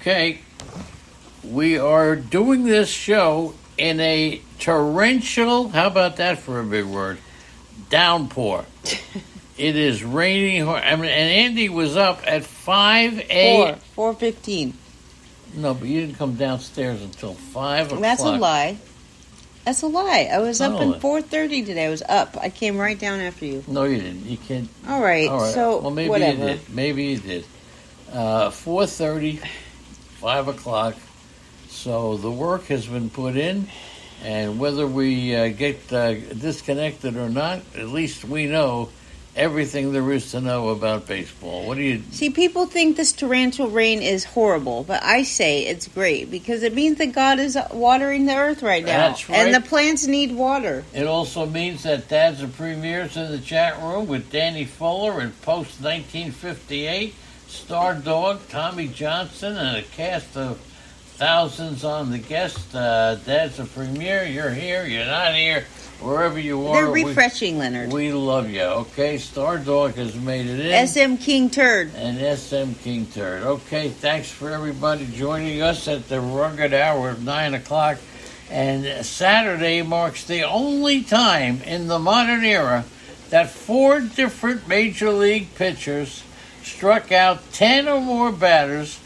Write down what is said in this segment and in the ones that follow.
Okay, we are doing this show in a torrential, how about that for a big word, downpour. It is raining. And Andy was up at 5 a.m. 4:15. No, but you didn't come downstairs until 5 o'clock. That's a lie. That's a lie. I was up Oh. at 4:30 today. I was up. I came right down after you. No, you didn't. You can't. All right. So well, maybe whatever. you did. Maybe you did. 4:30, 5 o'clock. So the work has been put in, and whether we get disconnected or not, at least we know everything there is to know about baseball. What do you... See, people think this torrential rain is horrible, but I say it's great because it means that God is watering the earth right now. That's right. And the plants need water. It also means that Dad's of Premier's in the chat room with Danny Fuller and Post 1958, Star Dog, Tommy Johnson, and a cast of thousands on the guest. Dad's of Premier, you're here, you're not here, wherever you are. They're refreshing, Leonard. We love you, okay? Star Dog has made it in. SM King Turd. And SM King Turd. Okay, thanks for everybody joining us at the rugged hour of 9 o'clock. And Saturday marks the only time in the modern era that 4 different Major League pitchers struck out 10 or more batters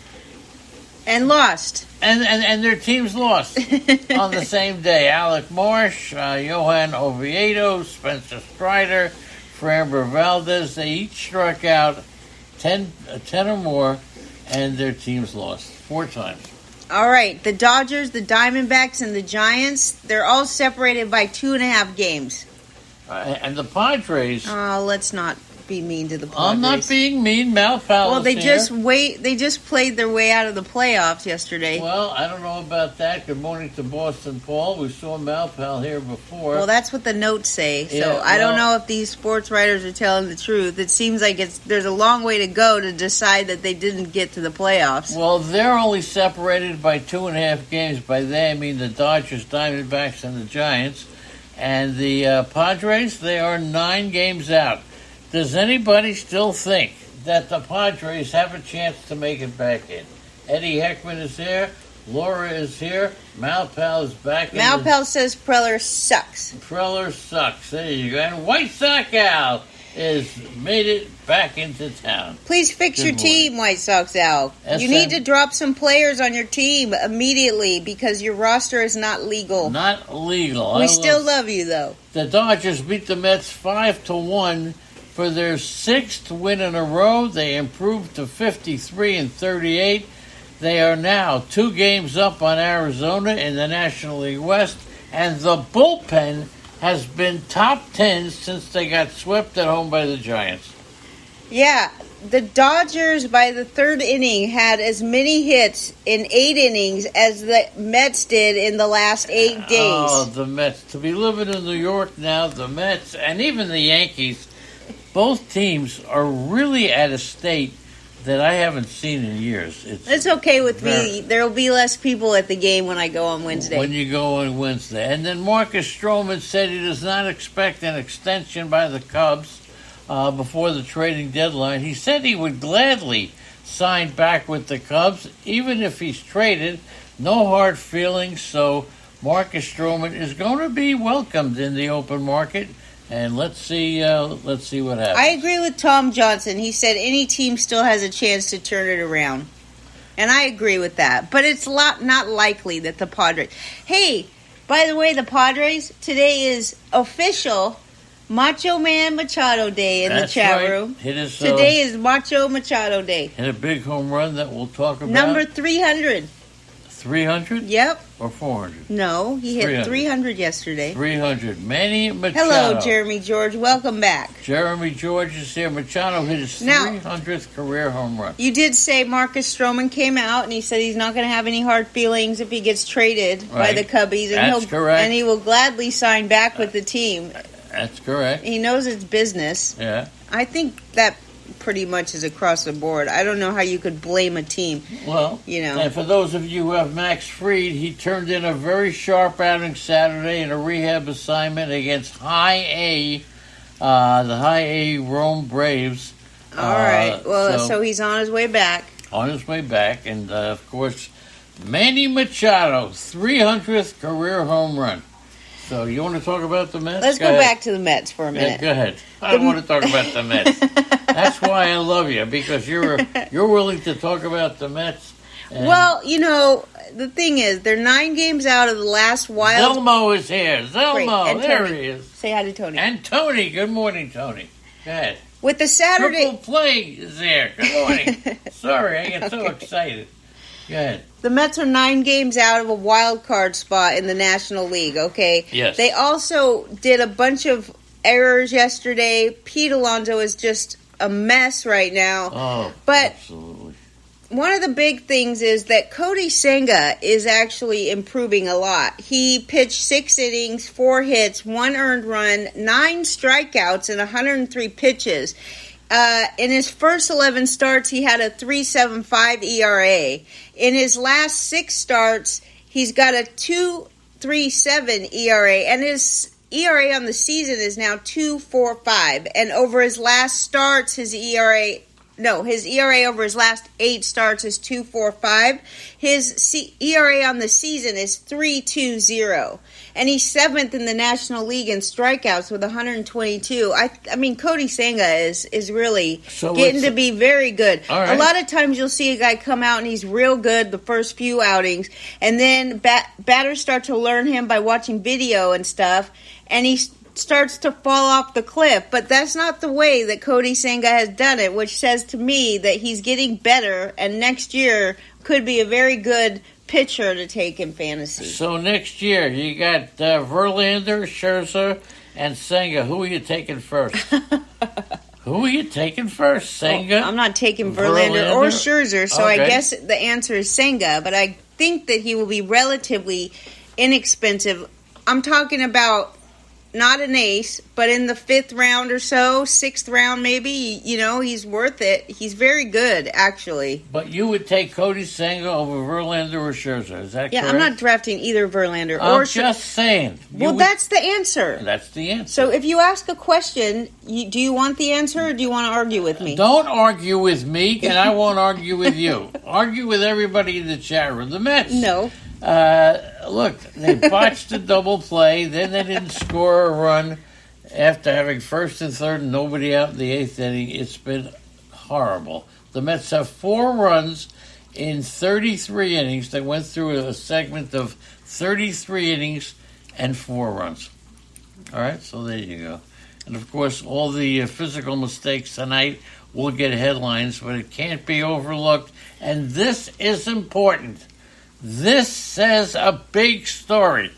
And lost. and their teams lost on the same day. Alec Marsh, Johan Oviedo, Spencer Strider, Framber Valdez, they each struck out 10 or more, and their teams lost 4 times. All right. The Dodgers, the Diamondbacks, and the Giants, they're all separated by 2.5 games. And the Padres... Oh, let's not be mean to the Padres. I'm not being mean. Mal Palace. Well, they here. They just played their way out of the playoffs yesterday. Well, I don't know about that. Good morning to Boston Paul. We saw Malpal here before. Well, that's what the notes say. So Yeah, I don't know if these sports writers are telling the truth. It seems like there's a long way to go to decide that they didn't get to the playoffs. Well, they're only separated by 2.5 games. By they, I mean the Dodgers, Diamondbacks, and the Giants. And the Padres, they are 9 games out. Does anybody still think that the Padres have a chance to make it back in? Eddie Heckman is here. Laura is here. Malpal is back. Malpal says Preller sucks. Preller sucks. There you go. And White Sox Al is made it back into town. Please fix Good your morning. team, White Sox Al. You need to drop some players on your team immediately because your roster is not legal. Not legal. We still love you, though. The Dodgers beat the Mets 5-1 for their 6th win in a row. They improved to 53 and 38. They are now 2 games up on Arizona in the National League West, and the bullpen has been top 10 since they got swept at home by the Giants. Yeah, the Dodgers by the 3rd inning had as many hits in 8 innings as the Mets did in the last 8 days. Oh, the Mets. To be living in New York now, the Mets and even the Yankees, both teams are really at a state that I haven't seen in years. It's okay with me. There will be less people at the game when I go on Wednesday. When you go on Wednesday. And then Marcus Stroman said he does not expect an extension by the Cubs before the trading deadline. He said he would gladly sign back with the Cubs, even if he's traded. No hard feelings, so Marcus Stroman is going to be welcomed in the open market. And let's see what happens. I agree with Tom Johnson. He said any team still has a chance to turn it around. And I agree with that. But it's not likely that the Padres... Hey, by the way, the Padres, today is official Macho Man Machado Day in That's the chat right. room. Today is Macho Machado Day. hit a big home run that we'll talk about. Number 300. 300? Yep. Or 400? No, he hit 300 yesterday. 300. Manny Machado. Hello, Jeremy George. Welcome back. Jeremy George is here. Machado hit his 300th career home run. You did say Marcus Stroman came out and he said he's not going to have any hard feelings if he gets traded by the Cubbies. And That's correct. And he will gladly sign back with the team. That's correct. He knows it's business. Yeah. I think that pretty much is across the board. I don't know how you could blame a team. Well, you know. And for those of you who have Max Fried, he turned in a very sharp outing Saturday in a rehab assignment against the High A Rome Braves. All right. Well, so he's on his way back. on his way back, and of course, Manny Machado, 300th career home run. So you want to talk about the Mets? Let's go back to the Mets for a minute. Yeah, go ahead. I don't want to talk about the Mets. That's why I love you, because you're willing to talk about the Mets. Well, the thing is, they're 9 games out of the last wild. Zelmo is here. Zelmo, and there Tony. he is. Say hi to Tony. And Tony. Good morning, Tony. Go ahead. With the Saturday. Triple play is there. Good morning. Sorry, I get so excited. Go ahead. The Mets are 9 games out of a wild card spot in the National League, okay? Yes. They also did a bunch of errors yesterday. Pete Alonso is just a mess right now. Oh, but absolutely. one of the big things is that Cody Senga is actually improving a lot. He pitched 6 innings, 4 hits, 1 earned run, 9 strikeouts, and 103 pitches. In his first 11 starts, he had a 3.75 ERA. In his last 6 starts, he's got a 2.37 ERA, and his ERA on the season is now 2.45. And over his last starts, his ERA over his last 8 starts is 2.45. His ERA on the season is 3.20. And he's 7th in the National League in strikeouts with 122. I mean, Cody Senga is really getting to be very good. All right. A lot of times you'll see a guy come out and he's real good the first few outings, and then batters start to learn him by watching video and stuff, and he starts to fall off the cliff. But that's not the way that Cody Senga has done it, which says to me that he's getting better, and next year could be a very good pitcher to take in fantasy. So next year, you got Verlander, Scherzer, and Senga. Who are you taking first? Who are you taking first, Senga? I'm not taking Verlander or Scherzer, so I guess the answer is Senga, but I think that he will be relatively inexpensive. I'm talking about not an ace, but in the 5th round or so, 6th round maybe, he's worth it. He's very good, actually. But you would take Cody Senga over Verlander or Scherzer, is that correct? Yeah, I'm not drafting either Verlander or I'm just saying. That's the answer. That's the answer. So if you ask a question, do you want the answer or do you want to argue with me? Don't argue with me, and I won't argue with you. Argue with everybody in the chat room. The Mets. No. Look, they botched a double play, then they didn't score a run after having 1st and 3rd and nobody out in the 8th inning. It's been horrible. The Mets have 4 runs in 33 innings. They went through a segment of 33 innings and 4 runs. All right, so there you go. And, of course, all the physical mistakes tonight will get headlines, but it can't be overlooked. And this is important. This says a big story.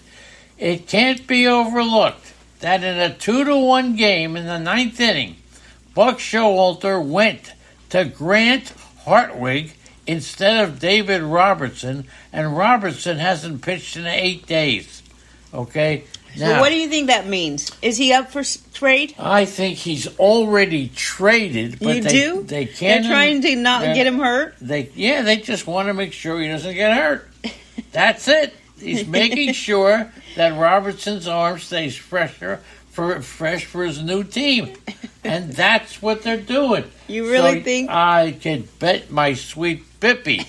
It can't be overlooked that in a 2-1 game in the 9th inning, Buck Showalter went to Grant Hartwig instead of David Robertson, and Robertson hasn't pitched in 8 days. Okay? Now, So what do you think that means? Is he up for trade? I think he's already traded, but they can't. They're trying to not get him hurt? They just want to make sure he doesn't get hurt. That's it. He's making sure that Robertson's arm stays fresh for his new team. And that's what they're doing. You really think? I can bet my sweet Bippy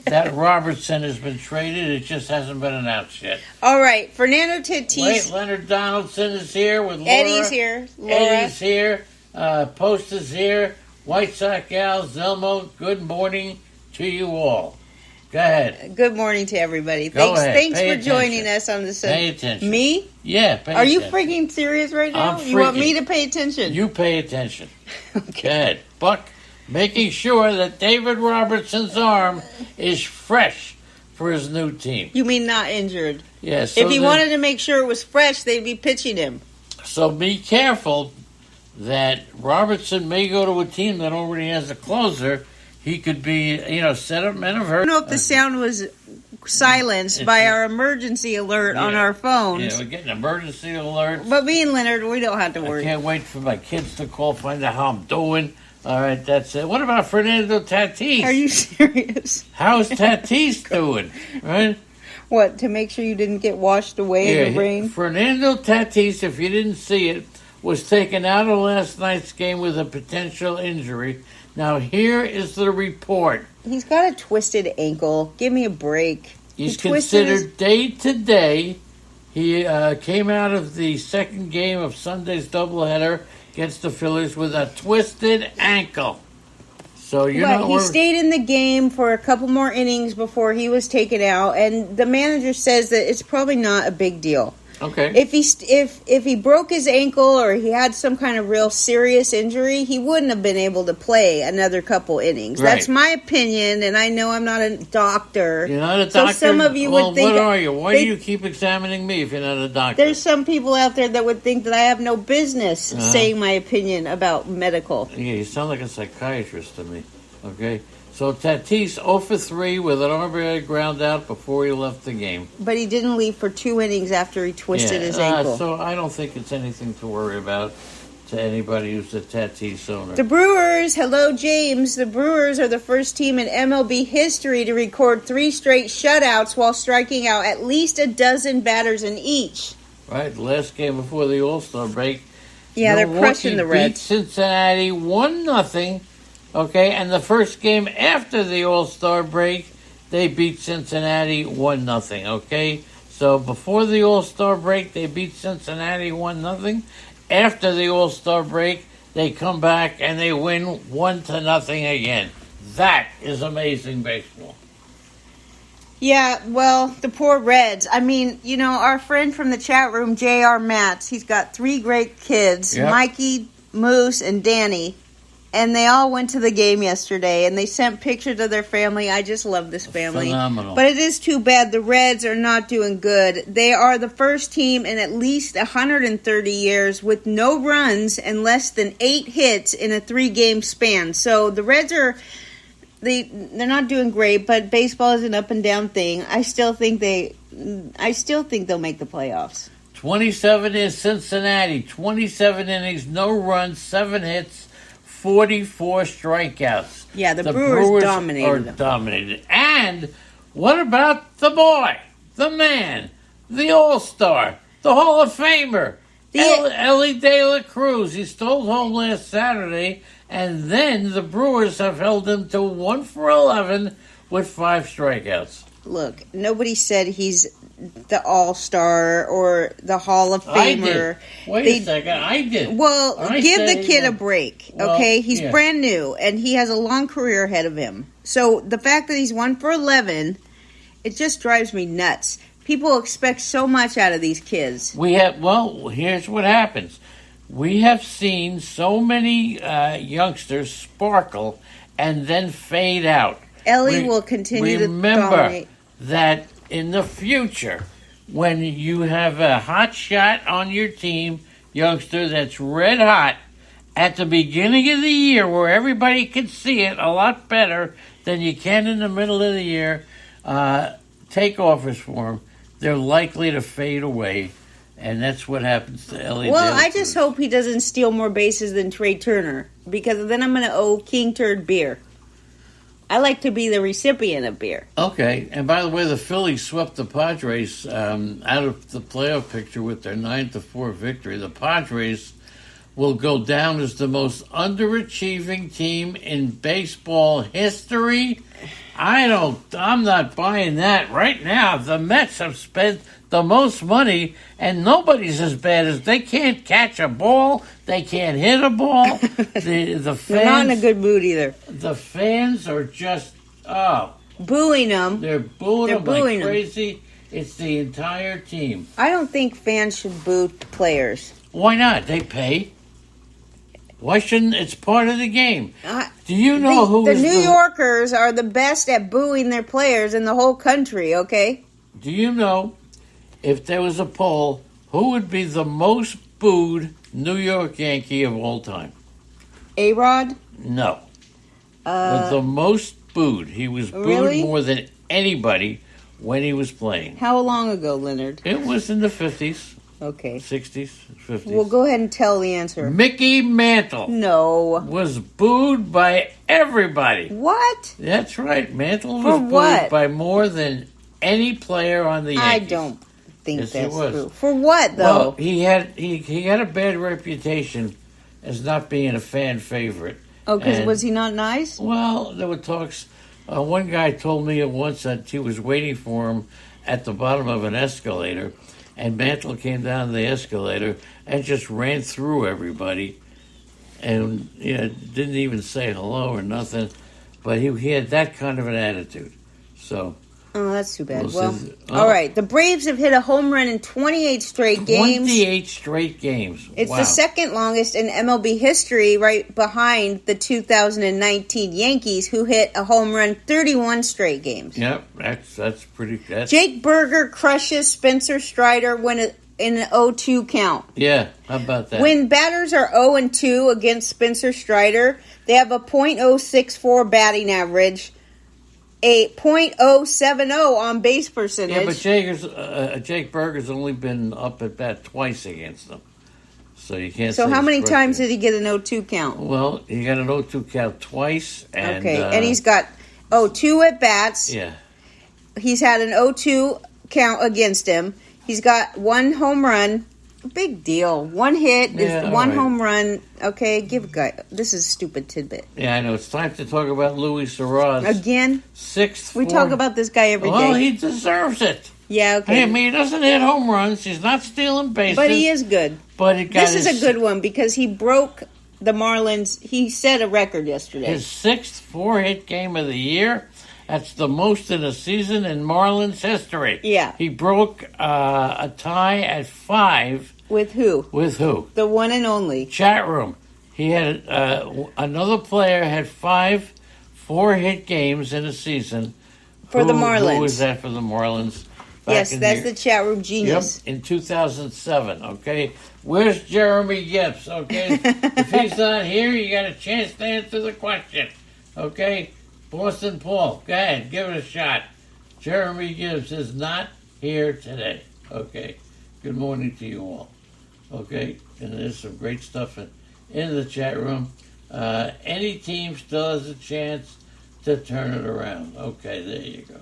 that Robertson has been traded. It just hasn't been announced yet. All right. Fernando Tatis. Wait, Leonard Donaldson is here with Laura. Eddie's here. Laura. Eddie's here. Post is here. White Sox Gal, Zelmo, good morning to you all. Go ahead. Good morning to everybody. Go ahead. Thanks Pay for attention. joining us on this. Pay attention. Me? Yeah, pay Are you attention. freaking serious right now? I'm You want freaking. me to pay attention? You pay attention. Okay. Go ahead. Buck, making sure that David Robertson's arm is fresh for his new team. You mean not injured? Yeah, so If he wanted to make sure it was fresh, they'd be pitching him. So be careful that Robertson may go to a team that already has a closer. He could be, set up men of hurt. I don't know if the sound was silenced by our emergency alert on our phones. Yeah, we're getting emergency alerts. But me and Leonard, we don't have to I worry. can't wait for my kids to call, find out how I'm doing. All right, that's it. What about Fernando Tatis? Are you serious? How's Tatis doing? Right? What, to make sure you didn't get washed away in the rain? Fernando Tatis, if you didn't see it, was taken out of last night's game with a potential injury. Now, here is the report. He's got a twisted ankle. Give me a break. He's He twisted his- considered day to day. He came out of the second game of Sunday's doubleheader against the Phillies with a twisted ankle. So you're But not he worried. stayed in the game for a couple more innings before he was taken out, and the manager says that it's probably not a big deal. Okay. If he broke his ankle or he had some kind of real serious injury, he wouldn't have been able to play another couple innings. Right. That's my opinion, and I know I'm not a doctor. You're not a So doctor. some of you well, would think what are you? Why they- do you keep examining me if you're not a doctor? There's some people out there that would think that I have no business Uh-huh. saying my opinion about medical. Yeah, you sound like a psychiatrist to me. Okay. So Tatis 0 for 3 with an RBI ground out before he left the game. But he didn't leave for 2 innings after he twisted his ankle. So I don't think it's anything to worry about to anybody who's a Tatis owner. The Brewers, hello James. The Brewers are the first team in MLB history to record 3 straight shutouts while striking out at least a dozen batters in each. Right, the last game before the All-Star break. Yeah, they're Milwaukee crushing the beat Reds. Cincinnati 1-0. Okay, and the first game after the All-Star break, they beat Cincinnati 1-0. Okay, so before the All-Star break, they beat Cincinnati 1-0. After the All-Star break, they come back and they win 1-0 again. That is amazing baseball. Yeah, well, the poor Reds. I mean, you know, our friend from the chat room, J.R. Matz, he's got 3 great kids, Yep. Mikey, Moose, and Danny. And they all went to the game yesterday, and they sent pictures of their family. I just love this family. Phenomenal. But it is too bad the Reds are not doing good. They are the first team in at least 130 years with no runs and less than 8 hits in a 3-game span. So the Reds are they're not doing great, but baseball is an up and down thing. I still think they'll make the playoffs. 27 is Cincinnati. 27 innings, no runs, 7 hits, 44 strikeouts. Yeah, the Brewers dominated are them. dominated. And what about the boy, the man, the All-Star, the Hall of Famer, Ellie De La Cruz? He stole home last Saturday, and then the Brewers have held him to 1 for 11 with 5 strikeouts. Look, nobody said he's the All-Star or the Hall of I Famer. did. Wait a second, I did. Well, I give said the he kid was- a break, Well, okay? He's yeah. brand new, and he has a long career ahead of him. So the fact that he's 1 for 11, it just drives me nuts. People expect so much out of these kids. Here's what happens. We have seen so many youngsters sparkle and then fade out. Ellie will continue to Remember dominate. that in the future, when you have a hot shot on your team, youngster that's red hot, at the beginning of the year where everybody can see it a lot better than you can in the middle of the year, take offers for them. They're likely to fade away, and that's what happens to Ellie. Well, I just hope he doesn't steal more bases than Trey Turner, because then I'm going to owe King Turd beer. I like to be the recipient of beer. Okay, and by the way, the Phillies swept the Padres out of the playoff picture with their 9-4 victory. The Padres will go down as the most underachieving team in baseball history. I'm not buying that right now. The Mets have spent the most money, and nobody's as bad as they can't catch a ball. They can't hit a ball. The fans, They're not in a good mood either. the fans are just Booing them. they're booing They're them like booing 'em. crazy. It's the entire team. I don't think fans should boo players. Why not? They pay. Why shouldn't? It's part of the game. Do you know the, who the is New Yorkers are the best at booing their players in the whole country, okay? Do you know if there was a poll, who would be the most booed New York Yankee of all time? A-Rod? No. But the most booed. He was booed Really? more than anybody when he was playing. How long ago, Leonard? It was in the 50s, Okay. 60s, 50s. Well, go ahead and tell the answer. Mickey Mantle No. was booed by everybody. What? That's right. Mantle For was booed what? by more than any player on the Yankees. I don't think Yes, he that's was. true. For what, though? Well, he had a bad reputation as not being a fan favorite, Oh, because And- was he not nice? Well, there were talks. One guy told me once that he was waiting for him at the bottom of an escalator, and Mantle came down the escalator and just ran through everybody, and didn't even say hello or nothing. But he had that kind of an attitude. So Oh, that's too bad. Well, Well, since- all right. The Braves have hit a home run in 28 straight games. 28 straight games. It's Wow. the second longest in MLB history, right behind the 2019 Yankees, who hit a home run 31 straight games. Yep, that's pretty. Jake Berger crushes Spencer Strider in an 0-2 count. Yeah, how about that? When batters are 0-2 against Spencer Strider, they have a .064 batting average, a .070 on base percentage. Yeah, but Jake Berger's only been up at bat twice against them, so you can't. So say how it's many times frustrating. did he get an 0-2 count? Well, he got an 0-2 count twice, and Okay, and he's got 2 at bats. yeah, He's had an 0-2 count against him. He's got 1 home run. Big deal. 1 hit Yeah, is 1 all right. home run. Okay, give a guy. This is a stupid tidbit. yeah. I know it's time to talk about Luis Suarez. Again, Sixth. we talk about this guy every day. Well, he deserves it. Yeah, okay. I mean, he doesn't hit home runs. He's not stealing bases. But he is good. But he got This is a good one because he broke the Marlins. He set a record yesterday. His 6th 4-hit game of the year. That's the most in a season in Marlins history. Yeah. He broke a tie at 5 With who? with who? The one and only. Chat room. He had another player had 5 4-hit games in a season. For the Marlins. Who was that for the Marlins? back Yes, in that's the the chat room genius. Yep, in 2007, okay? Where's Jeremy Gibbs, okay? If he's not here, you got a chance to answer the question, okay? Boston Paul, go ahead, give it a shot. Jeremy Gibbs is not here today, okay? Good morning to you all, okay? And there's some great stuff in the chat room. Any team still has a chance to turn it around. Okay, there you go.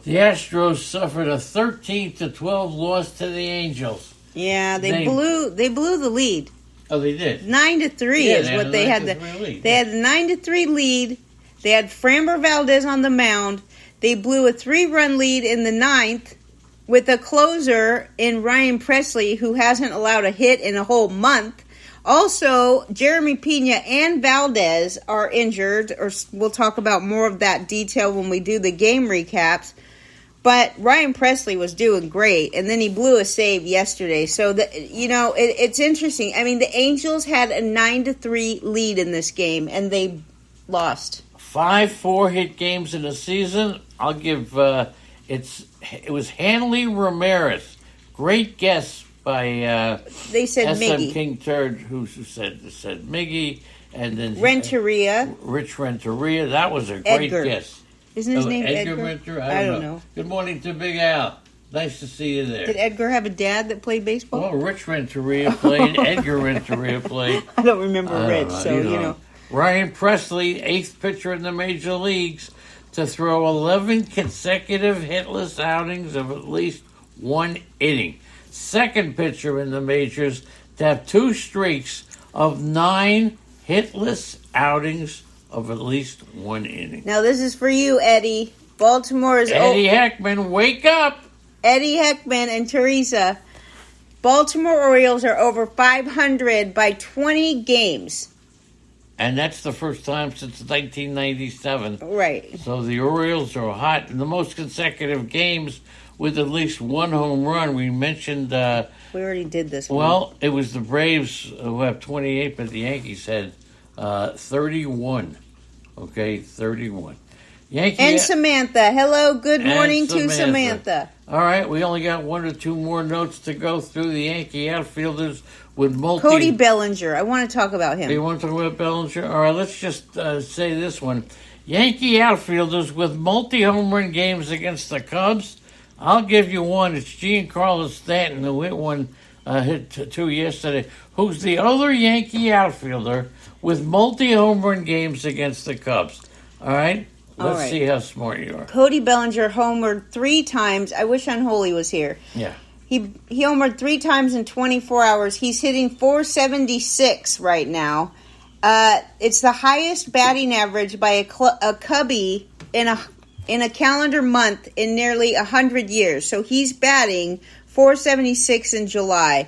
The Astros suffered a 13-12 loss to the Angels. Yeah, they They- blew the lead. Oh, they did. 9-3 Yeah, is they had what a they had. 9-3 lead. They had a 9-3 lead. They had Framber Valdez on the mound. They blew a 3-run lead in the 9th with a closer in Ryan Presley, who hasn't allowed a hit in a whole month. Also, Jeremy Pena and Valdez are injured, or we'll talk about more of that detail when we do the game recaps. But Ryan Presley was doing great, and then he blew a save yesterday. So, it's interesting. I mean, the Angels had a 9-3 lead in this game, and they lost. 5 4-hit games in a season. I'll give it was Hanley Ramirez. Great guess by They said SM Miggy. King Turd, who said Miggy, and then Renteria. Rich Renteria. That was a great Edgar. guess. Isn't his name Edgar Edgar? Renteria? I don't know. Good morning to Big Al. Nice to see you there. Did Edgar have a dad that played baseball? Well, Rich Renteria played. Edgar Renteria played. I don't remember I don't Rich, know, so you know. Ryan Presley, 8th pitcher in the major leagues, to throw 11 consecutive hitless outings of at least 1 inning. 2nd pitcher in the majors to have 2 streaks of 9 hitless outings of at least 1 inning. Now this is for you, Eddie. Baltimore is Eddie Heckman, wake up! Eddie Heckman and Teresa. Baltimore Orioles are over 500 by 20 games. And that's the first time since 1997. Right. So the Orioles are hot in the most consecutive games with at least 1 home run. We mentioned, We already did this one. well, it was the Braves who have 28, but the Yankees had 31. Okay, 31. Yankee. And Samantha. Hello, good And morning to Samantha. Samantha. All right, we only got 1 or 2 more notes to go through. The Yankee outfielders with Cody Bellinger. I want to talk about him. You want to talk about Bellinger? All right, let's just say this one. Yankee outfielders with multi-home run games against the Cubs. I'll give you one. It's Giancarlo Stanton, who hit 2 yesterday. Who's the other Yankee outfielder with multi-home run games against the Cubs? All right? Let's right. see how smart you are. Cody Bellinger homered 3 times. I wish Unholy was here. Yeah. He homered 3 times in 24 hours. He's hitting .476 right now. It's the highest batting average by a Cubby in a calendar month in nearly 100 years. So he's batting .476 in July.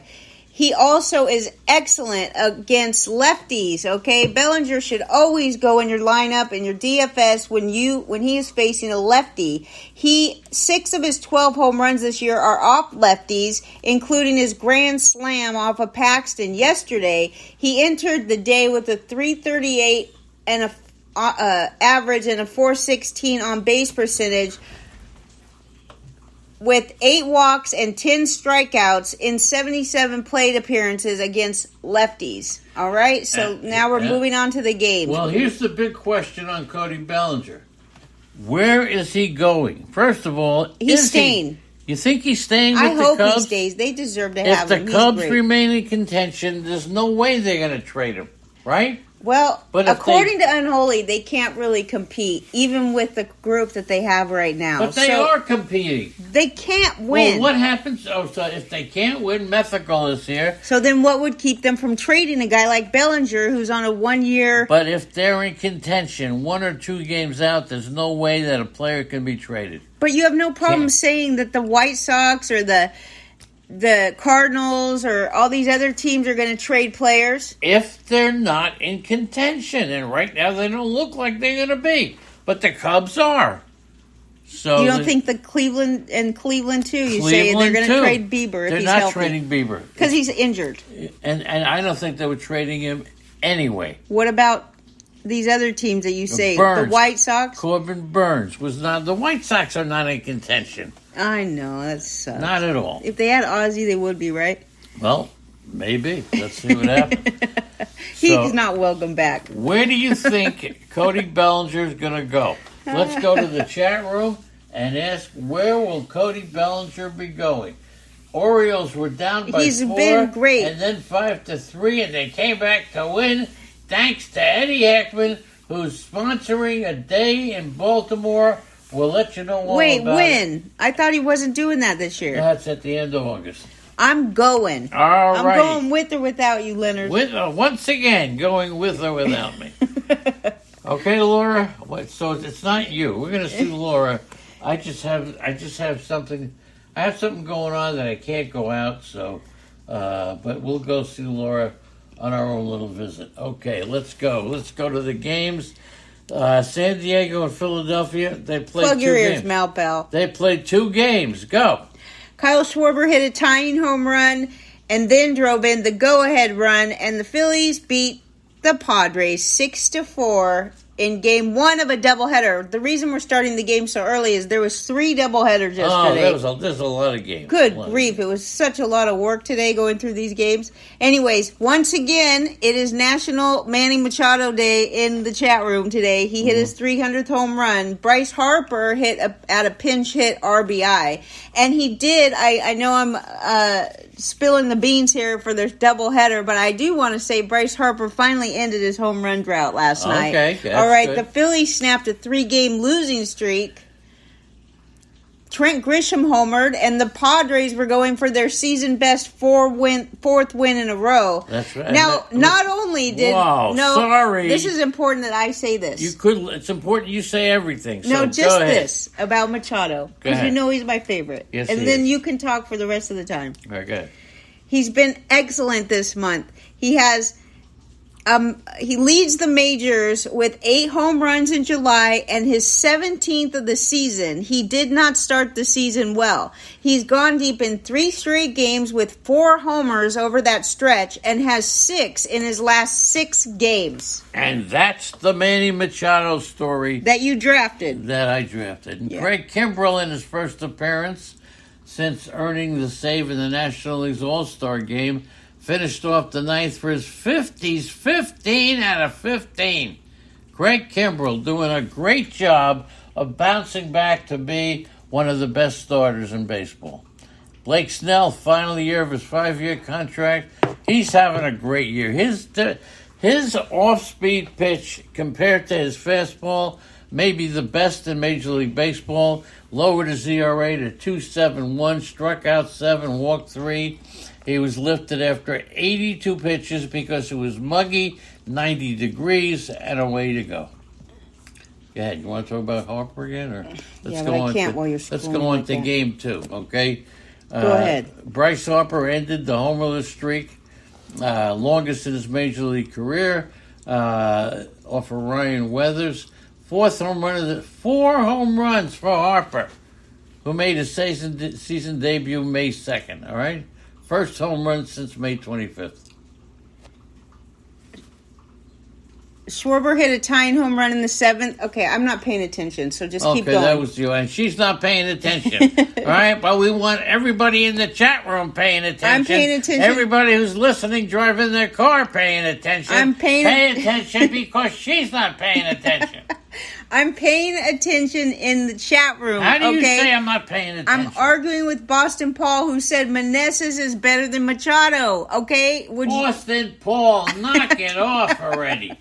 He also is excellent against lefties, okay? Bellinger should always go in your lineup in your DFS when he is facing a lefty. 6 of his 12 home runs this year are off lefties, including his grand slam off of Paxton yesterday. He entered the day with a .338 and a average and a .416 on base percentage, with 8 walks and 10 strikeouts in 77 plate appearances against lefties. All right, so now we're moving on to the games. Well, here's the big question on Cody Bellinger. Where is he going? First of all, he's staying. You think he's staying with the Cubs? I hope he stays. They deserve to have him. If the Cubs remain in contention, there's no way they're going to trade him, right? Well, according to Unholy, they can't really compete, even with the group that they have right now. But they are competing. They can't win. Well, what happens? So if they can't win, Mythical is here. So then what would keep them from trading a guy like Bellinger, who's on a 1-year... But if they're in contention, 1 or 2 games out, there's no way that a player can be traded. But you have no problem saying that the White Sox or the Cardinals or all these other teams are going to trade players? If they're not in contention, and right now they don't look like they're going to be, but the Cubs are. So you don't think the Cleveland too? You say they're going to trade Bieber if he's healthy? They're not trading Bieber because he's injured, and I don't think they were trading him anyway. What about these other teams that you say? Burns, the White Sox? Corbin Burns was not. The White Sox are not in contention. I know, that sucks. Not at all. If they had Ozzie, they would be, right? Well, maybe. Let's see what happens. He's not welcome back. Where do you think Cody Bellinger is going to go? Let's go to the chat room and ask, where will Cody Bellinger be going? Orioles were down by 4. Been great. And then 5-3, and they came back to win thanks to Eddie Heckman, who's sponsoring a day in Baltimore. We'll let you know all about it. I thought he wasn't doing that this year. That's at the end of August. I'm going. All right. I'm going with or without you, Leonard. Once again, going with or without me. Okay, Laura. So it's not you. We're going to see Laura. I just have something. I have something going on that I can't go out. So, but we'll go see Laura on our own little visit. Okay, let's go. Let's go to the games. San Diego and Philadelphia, they played 2 games. Plug your ears, Malpal. They played 2 games. Go. Kyle Schwarber hit a tying home run and then drove in the go-ahead run, and the Phillies beat the Padres 6-4 in Game 1 of a doubleheader. The reason we're starting the game so early is there was 3 doubleheaders yesterday. There's a lot of games. Good grief. It was such a lot of work today going through these games. Anyways, once again, it is National Manny Machado Day in the chat room today. He hit his 300th home run. Bryce Harper hit at a pinch hit RBI. And he did, I know I'm spilling the beans here for this doubleheader, but I do want to say Bryce Harper finally ended his home run drought last night. Okay, all right, good. The Phillies snapped a 3-game losing streak. Trent Grisham homered, and the Padres were going for their season-best 4th win in a row. That's right. Now, not only did... Wow, sorry. This is important that I say this. It's important you say everything. So no, just go ahead. this about Machado, because you know he's my favorite. Yes, and then you can talk for the rest of the time. Very good. He's been excellent this month. He has... he leads the majors with 8 home runs in July and his 17th of the season. He did not start the season well. He's gone deep in 3 straight games with 4 homers over that stretch and has 6 in his last 6 games. And that's the Manny Machado story. That you drafted. That I drafted. And Craig Kimbrell, in his first appearance since earning the save in the National League's All-Star game, finished off the 9th for his 50s, 15 out of 15. Craig Kimbrell doing a great job of bouncing back to be one of the best starters in baseball. Blake Snell, final year of his 5-year contract. He's having a great year. His off-speed pitch compared to his fastball may be the best in Major League Baseball. Lowered his ERA to 2.71, struck out 7, walked 3. He was lifted after 82 pitches because it was muggy, 90 degrees, and away to go. Go ahead. You want to talk about Harper again, or Yeah, but I can't while you're let's scrolling go on like to that. game 2, okay? Go ahead. Bryce Harper ended the homerless streak, longest in his major league career, off of Ryan Weathers. 4 home runs for Harper, who made his season debut May 2nd, all right? First home run since May 25th. Schwarber hit a tying home run in the 7th. Okay, I'm not paying attention, so just keep Okay, going. that was you. And she's not paying attention. All right, but we want everybody in the chat room paying attention. I'm paying attention. Everybody who's listening, driving their car, paying attention. I'm paying Pay attention because she's not paying attention. I'm paying attention in the chat room. How do you okay? say I'm not paying attention? I'm arguing with Boston Paul, who said Meneses is better than Machado. Okay, Boston Paul, knock it off already.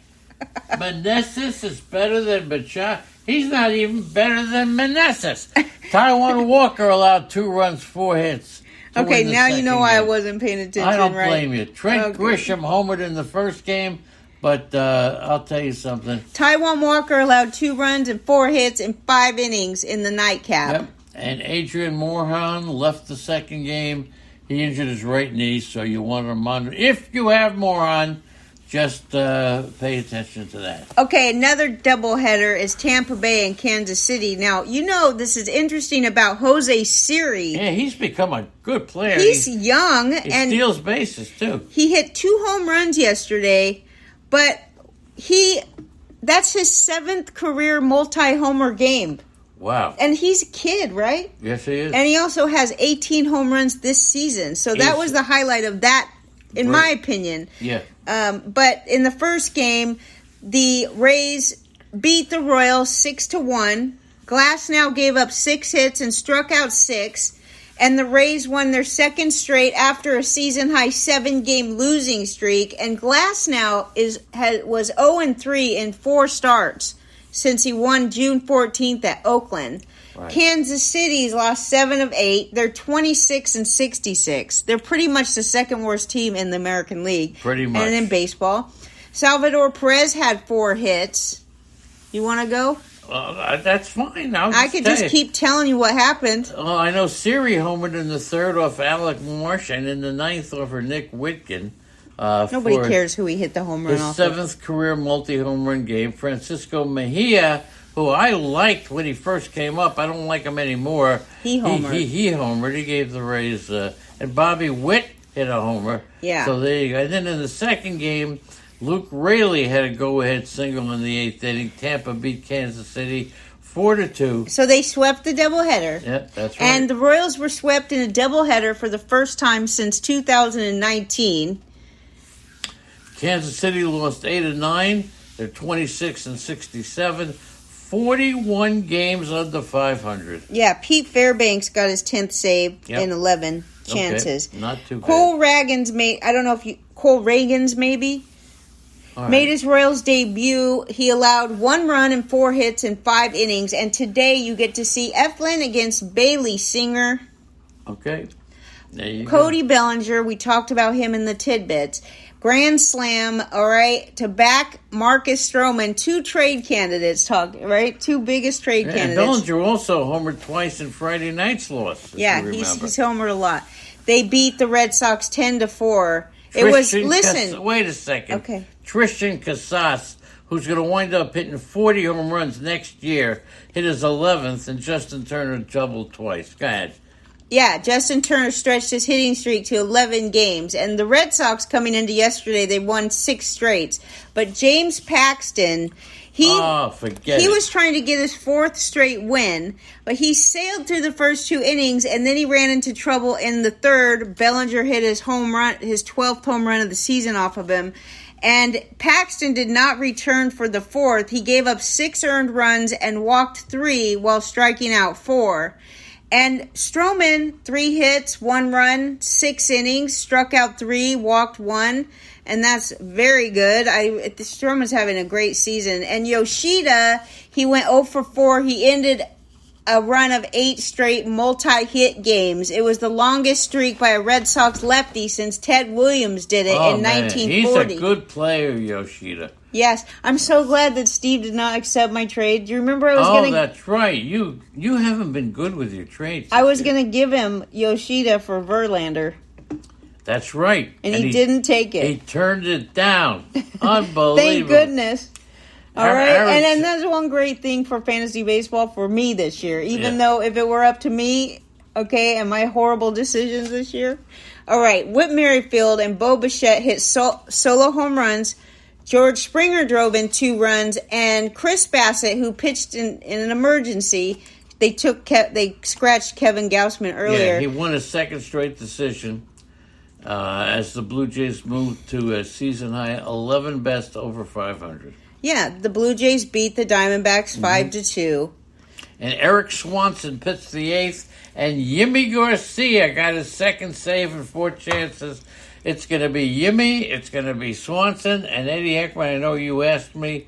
Meneses is better than Machado. He's not even better than Meneses. Taiwan Walker allowed 2 runs, 4 hits. Okay, now you know why I wasn't paying attention. I don't right? blame you. Trent Grisham homered in the first game, but I'll tell you something. Taiwan Walker allowed 2 runs and 4 hits in 5 innings in the nightcap. Yep. And Adrian Morejon left the second game. He injured his right knee, so you want to monitor. If you have Morejon, just pay attention to that. Okay, another doubleheader is Tampa Bay and Kansas City. Now, you know this is interesting about Jose Siri. Yeah, he's become a good player. He's young he and steals bases, too. he hit 2 home runs yesterday, but that's his 7th career multi-homer game. Wow. And he's a kid, right? Yes, he is. And he also has 18 home runs this season. So that was the highlight of that, in my opinion. Yeah. But in the first game, the Rays beat the Royals 6-1. Glasnow gave up 6 hits and struck out 6. And the Rays won their second straight after a season-high 7-game losing streak. And Glasnow was 0-3 in 4 starts since he won June 14th at Oakland. Right. Kansas City's lost 7 of 8. They're 26-66. They're pretty much the second worst team in the American League. Pretty much. And in baseball. Salvador Perez had 4 hits. You want to go? That's fine. I could just keep telling you what happened. Oh, I know Siri homered in the 3rd off Alec Marsh and in the 9th off for Nick Whitkin. Nobody for cares who he hit the home run his off 7th career multi-home run game. Francisco Mejia, who I liked when he first came up. I don't like him anymore. He homered. He homered. He gave the Rays. And Bobby Witt hit a homer. Yeah. So there you go. And then in the second game, Luke Raley had a go-ahead single in the 8th inning. Tampa beat Kansas City 4-2. So they swept the doubleheader. Yep, that's right. And the Royals were swept in a doubleheader for the first time since 2019. Kansas City lost 8-9. They're 26-67. 41 games under 500. Yeah, Pete Fairbanks got his 10th save in 11 chances. Okay, not too bad. Cole Ragans Cole Ragans maybe made his Royals debut. He allowed 1 run and 4 hits in 5 innings. And today you get to see Eflin against Bailey Singer. Okay. There you Cody go. Bellinger, we talked about him in the tidbits. Grand Slam, all right, to back Marcus Stroman, 2 trade candidates, 2 biggest trade And candidates. Bellinger also homered twice in Friday night's loss. Yeah, he's homered a lot. They beat the Red Sox 10-4. It was wait a second. Okay. Tristan Casas, who's going to wind up hitting 40 home runs next year, hit his 11th, and Justin Turner doubled twice. Go ahead. Yeah, Justin Turner stretched his hitting streak to 11 games. And the Red Sox coming into yesterday, they won 6 straights. But James Paxton, he was trying to get his 4th straight win. But he sailed through the first 2 innings, and then he ran into trouble in the 3rd. Bellinger hit his 12th home run of the season off of him. And Paxton did not return for the 4th. He gave up 6 earned runs and walked 3 while striking out 4. And Stroman, 3 hits, 1 run, 6 innings, struck out 3, walked 1, and that's very good. Stroman's having a great season. And Yoshida, he went 0 for 4. He ended a run of 8 straight multi-hit games. It was the longest streak by a Red Sox lefty since Ted Williams did it in 1940. He's a good player, Yoshida. Yes, I'm so glad that Steve did not accept my trade. Do you remember I was going to... that's right. You haven't been good with your trades. I was going to give him Yoshida for Verlander. That's right. And he didn't take it. He turned it down. Unbelievable. Thank goodness. All right, and that's one great thing for fantasy baseball for me this year. Even though if it were up to me, okay, and my horrible decisions this year. All right, Whit Merrifield and Bo Bichette hit solo home runs. George Springer drove in 2 runs, and Chris Bassett, who pitched in an emergency, they scratched Kevin Gausman earlier. Yeah, he won a second straight decision as the Blue Jays moved to a season high 11 best over 500. Yeah, the Blue Jays beat the Diamondbacks 5-2. And Eric Swanson pitched the 8th, and Yimi Garcia got his second save in 4 chances. It's going to be Yimi, it's going to be Swanson, and Eddie Heckman. I know you asked me.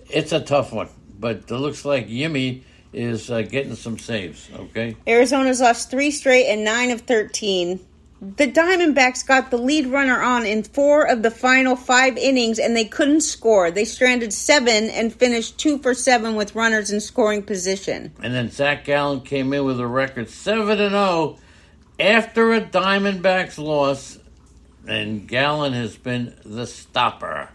It's a tough one, but it looks like Yimi is getting some saves, okay? Arizona's lost 3 straight and 9 of 13. The Diamondbacks got the lead runner on in 4 of the final 5 innings, and they couldn't score. They stranded 7 and finished 2 for 7 with runners in scoring position. And then Zach Gallen came in with a record 7-0 after a Diamondbacks loss, and Gallen has been the stopper,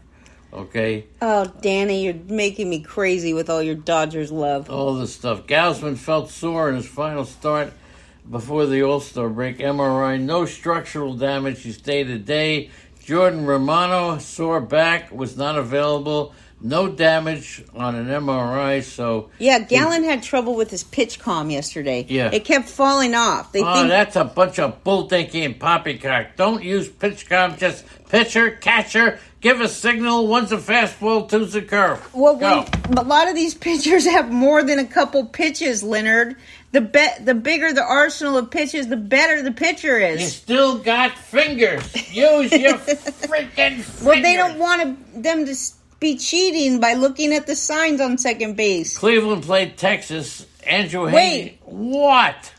okay? Oh, Danny, you're making me crazy with all your Dodgers love. All this stuff. Gausman felt sore in his final start before the All-Star break. MRI, no structural damage. He stayed a day. Jordan Romano, sore back, was not available. No damage on an MRI, so... Yeah, Gallen had trouble with his pitch comm yesterday. Yeah. It kept falling off. That's a bunch of bull-thinking and poppycock. Don't use pitch comm, just pitcher, catcher, give a signal. One's a fastball, two's a curve. Well, a lot of these pitchers have more than a couple pitches, Leonard. The bigger the arsenal of pitches, the better the pitcher is. You still got fingers. Use your freaking fingers. Well, they don't want them to be cheating by looking at the signs on second base. Cleveland played Texas. Andrew Haney. What?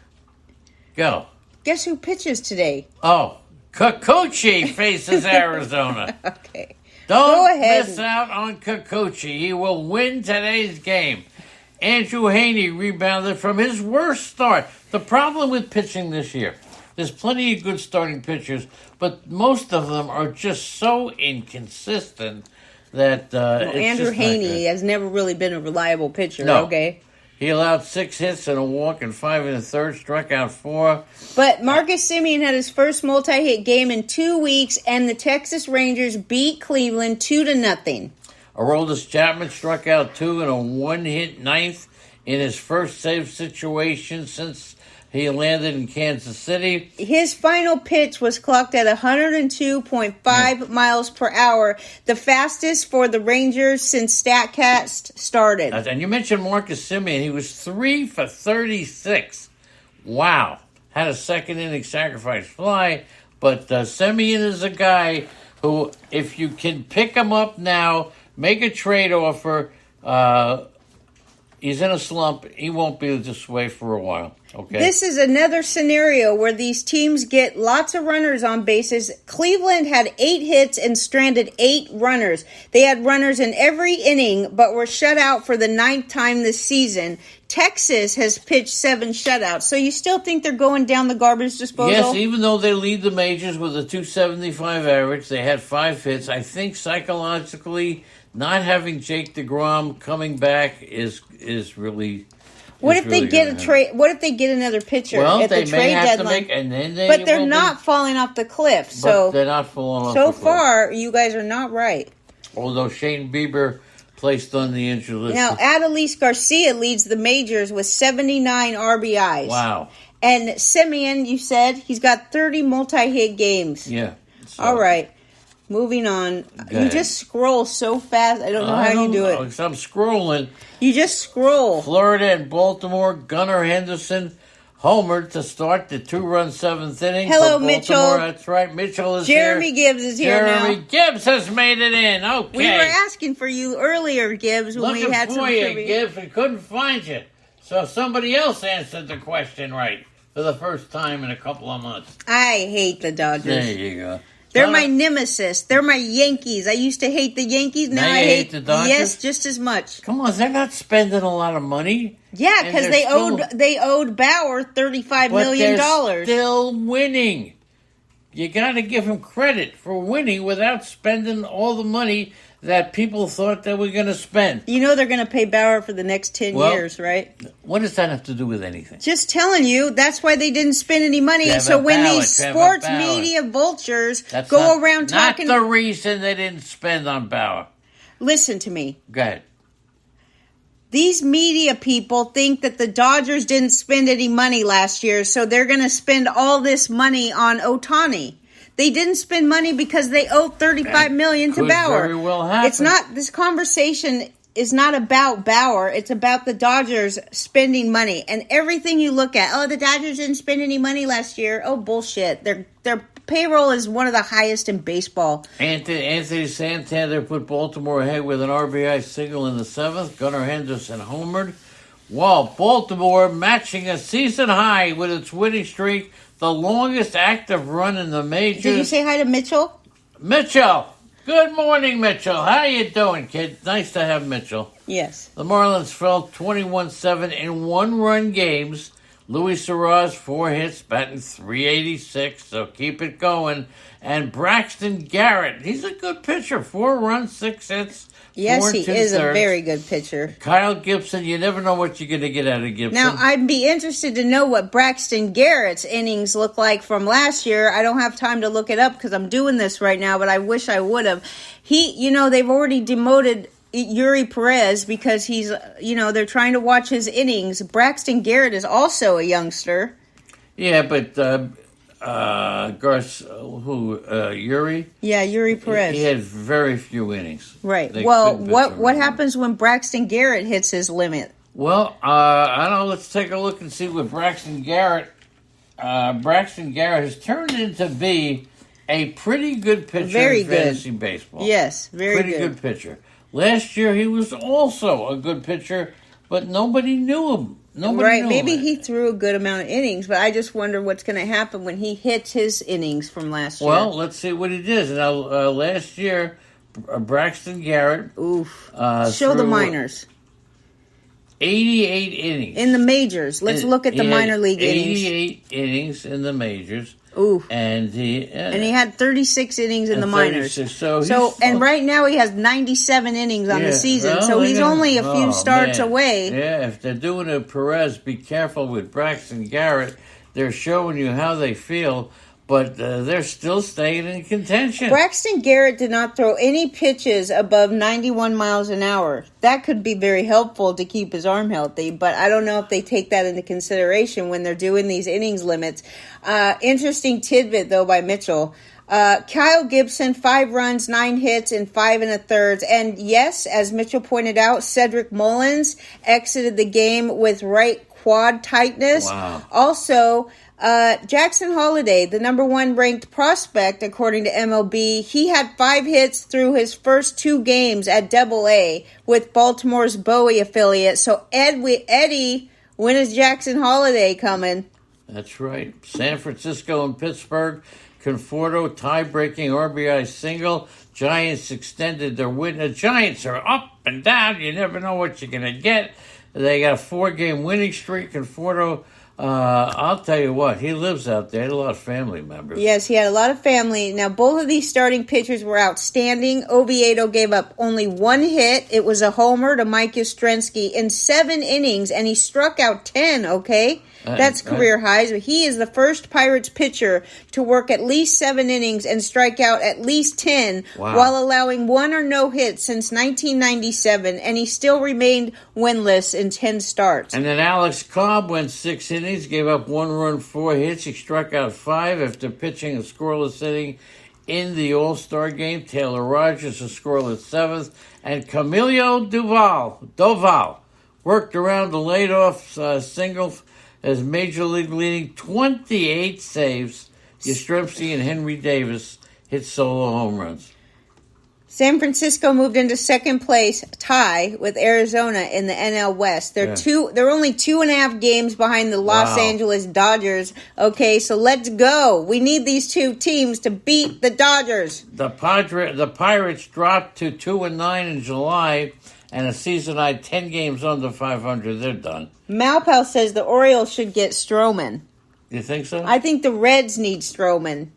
Go. Guess who pitches today? Oh, Kikuchi faces Arizona. Okay. Don't miss out on Kikuchi. He will win today's game. Andrew Haney rebounded from his worst start. The problem with pitching this year, there's plenty of good starting pitchers, but most of them are just so inconsistent that Andrew Haney has never really been a reliable pitcher, no. Okay? He allowed 6 hits and a walk and 5 1/3, struck out 4. But Marcus Semien had his first multi-hit game in 2 weeks, and the Texas Rangers beat Cleveland 2-0. Aroldis Chapman struck out 2 in a 1-hit 9th in his first save situation since he landed in Kansas City. His final pitch was clocked at 102.5 miles per hour, the fastest for the Rangers since StatCast started. And you mentioned Marcus Semien. He was 3 for 36. Wow. Had a second inning sacrifice fly. But Semien is a guy who, if you can pick him up now, make a trade offer, he's in a slump. He won't be this way for a while. Okay. This is another scenario where these teams get lots of runners on bases. Cleveland had 8 hits and stranded 8 runners. They had runners in every inning, but were shut out for the 9th time this season. Texas has pitched 7 shutouts. So you still think they're going down the garbage disposal? Yes, even though they lead the majors with a .275 average, they had 5 hits. I think psychologically, not having Jake DeGrom coming back is really... What if they get a trade? What if they get another pitcher at the trade deadline? But they're not falling off the cliff. So they're not falling off the cliff. So far, you guys are not right. Although Shane Bieber placed on the injured list. Now, Adolis Garcia leads the majors with 79 RBIs. Wow. And Semien, you said, he's got 30 multi-hit games. Yeah. So. All right. Moving on. You just scroll so fast. I don't know how you do it. I'm scrolling. You just scroll. Florida and Baltimore. Gunnar Henderson homered to start the 2-run 7th inning. Hello, Mitchell. That's right. Mitchell is Jeremy here. Gibbs is here now. Jeremy Gibbs has made it in. Okay. We were asking for you earlier, Gibbs, when we had some trivia. trivia. Gibbs. We couldn't find you. So somebody else answered the question right for the first time in a couple of months. I hate the Dodgers. There you go. They're my nemesis. They're my Yankees. I used to hate the Yankees. Now I hate the Dodgers. Yes, just as much. Come on, they're not spending a lot of money. Yeah, And because they're they owed Bauer $35 million. They're still winning. You got to give them credit for winning without spending all the money that people thought they were going to spend. You know they're going to pay Bauer for the next 10 years, right? What does that have to do with anything? Just telling you, that's why they didn't spend any money. So when these sports media vultures go around talking... Not the reason they didn't spend on Bauer. Listen to me. Go ahead. These media people think that the Dodgers didn't spend any money last year, so they're going to spend all this money on Ohtani. They didn't spend money because they owed $35 million to Bauer. Very well happen. It's not. This conversation is not about Bauer. It's about the Dodgers spending money. And everything you look at, oh, the Dodgers didn't spend any money last year. Oh, bullshit. Their payroll is one of the highest in baseball. Anthony Santander put Baltimore ahead with an RBI single in the 7th. Gunnar Henderson homered. While Baltimore matching a season high with its winning streak, the longest active run in the majors. Did you say hi to Mitchell? Mitchell! Good morning, Mitchell. How you doing, kid? Nice to have Mitchell. Yes. The Marlins fell 21-7 in one-run games. Luis Suarez, 4 hits, batting .386, so keep it going. And Braxton Garrett, he's a good pitcher. 4 runs, 6 hits. Yes, he is a very good pitcher. Kyle Gibson, you never know what you're going to get out of Gibson. Now, I'd be interested to know what Braxton Garrett's innings look like from last year. I don't have time to look it up because I'm doing this right now, but I wish I would have. They've already demoted Yuri Perez because he's, they're trying to watch his innings. Braxton Garrett is also a youngster. Yeah, but Yuri? Yeah, Yuri Perez. He had very few innings. Right. What happens when Braxton Garrett hits his limit? Well, I don't know. Let's take a look and see what Braxton Garrett has turned into be a pretty good pitcher in fantasy baseball. Yes, pretty good pitcher. Last year he was also a good pitcher, but nobody knew him. Maybe he threw a good amount of innings, but I just wonder what's going to happen when he hits his innings from last year. Well, let's see what he did. Now, last year, Braxton Garrett... show the minors. 88 innings. In the majors. Let's look at the minor league innings. 88 innings in the majors. Ooh. And he had 36 innings in the minors. And right now he has 97 innings on the season, so he's only a few starts away. Yeah, if they're doing a Perez, be careful with Braxton Garrett. They're showing you how they feel, but they're still staying in contention. Braxton Garrett did not throw any pitches above 91 miles an hour. That could be very helpful to keep his arm healthy, but I don't know if they take that into consideration when they're doing these innings limits. Interesting tidbit, though, by Mitchell. Kyle Gibson, 5 runs, 9 hits, and 5 1/3. And yes, as Mitchell pointed out, Cedric Mullins exited the game with right quad tightness. Wow. Also, Jackson Holliday, the number 1 ranked prospect, according to MLB, he had 5 hits through his first 2 games at AA with Baltimore's Bowie affiliate. So, Eddie, when is Jackson Holliday coming? That's right. San Francisco and Pittsburgh. Conforto tie-breaking RBI single. Giants extended their win. The Giants are up and down. You never know what you're going to get. They got a 4-game winning streak. Conforto, I'll tell you what, he lives out there. He had a lot of family members. Yes, he had a lot of family. Now, both of these starting pitchers were outstanding. Oviedo gave up only 1 hit. It was a homer to Mike Yastrzemski in 7 innings, and he struck out 10, okay? That's career highs. He is the first Pirates pitcher to work at least 7 innings and strike out at least 10 while allowing 1 or no hits since 1997, and he still remained winless in 10 starts. And then Alex Cobb went 6 innings, gave up 1 run, 4 hits. He struck out 5 after pitching a scoreless inning in the All-Star game. Taylor Rogers a scoreless 7th, and Camilo Doval worked around the leadoff single as Major League leading 28 saves. Yastrzemski and Henry Davis hit solo home runs. San Francisco moved into second place, tie with Arizona in the NL West. They're only 2.5 games behind the Los Angeles Dodgers. Okay, so let's go. We need these two teams to beat the Dodgers. The Pirates dropped to 2-9 in July, and a season high 10 games under 500. They're done. Malpal says the Orioles should get Stroman. You think so? I think the Reds need Stroman.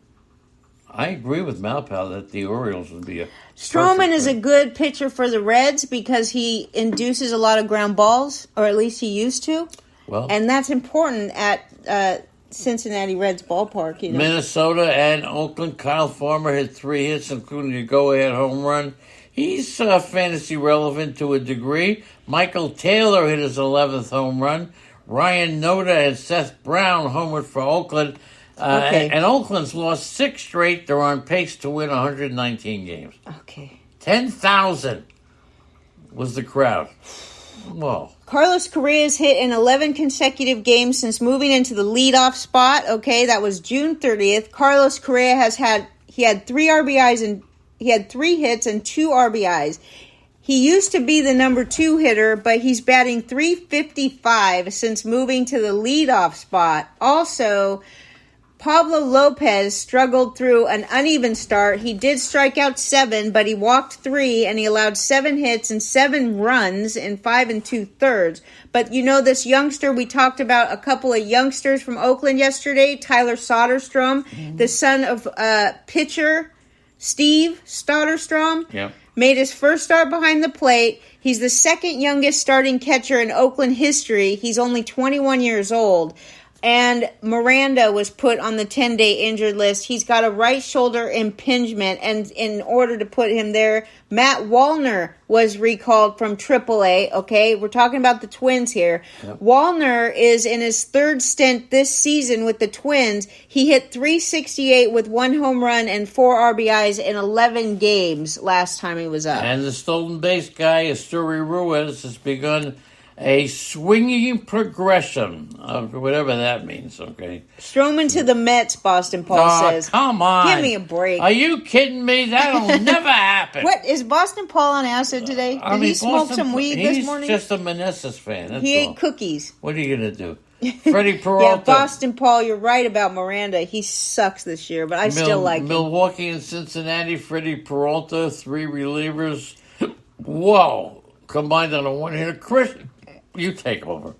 I agree with Malpal that the Orioles would be a Stroman is a good pitcher for the Reds because he induces a lot of ground balls, or at least he used to. Well, and that's important at Cincinnati Reds ballpark. You know. Minnesota and Oakland. Kyle Farmer hit 3 hits, including a go-ahead home run. He's fantasy relevant to a degree. Michael Taylor hit his 11th home run. Ryan Noda and Seth Brown homered for Oakland. And Oakland's lost 6 straight. They're on pace to win 119 games. Okay. 10,000 was the crowd. Whoa. Carlos Correa's hit in 11 consecutive games since moving into the leadoff spot. Okay, that was June 30th. Carlos Correa had 3 RBIs and he had 3 hits and 2 RBIs. He used to be the number 2 hitter, but he's batting .355 since moving to the leadoff spot. Also, Pablo Lopez struggled through an uneven start. He did strike out 7, but he walked 3, and he allowed 7 hits and 7 runs in 5 2/3. But you know this youngster, we talked about a couple of youngsters from Oakland yesterday, Tyler Soderstrom, the son of pitcher Steve Soderstrom. Yep. Made his first start behind the plate. He's the second youngest starting catcher in Oakland history. He's only 21 years old. And Miranda was put on the 10-day injured list. He's got a right shoulder impingement, and in order to put him there, Matt Wallner was recalled from AAA, okay? We're talking about the Twins here. Yep. Wallner is in his 3rd stint this season with the Twins. He hit .368 with 1 home run and 4 RBIs in 11 games last time he was up. And the stolen base guy, Asturi Ruiz, has begun a swinging progression of whatever that means, okay? Stroman to the Mets, Boston Paul says. Come on. Give me a break. Are you kidding me? That'll never happen. What, is Boston Paul on acid today? Did he smoke some weed this morning? He's just a Meneses fan, that's He all. ate cookies. What are you going to do? Freddie Peralta. Yeah, Boston Paul, you're right about Miranda. He sucks this year, but I still like him. Milwaukee and Cincinnati, Freddie Peralta, 3 relievers. Whoa. Combined on a one-hitter. You take over.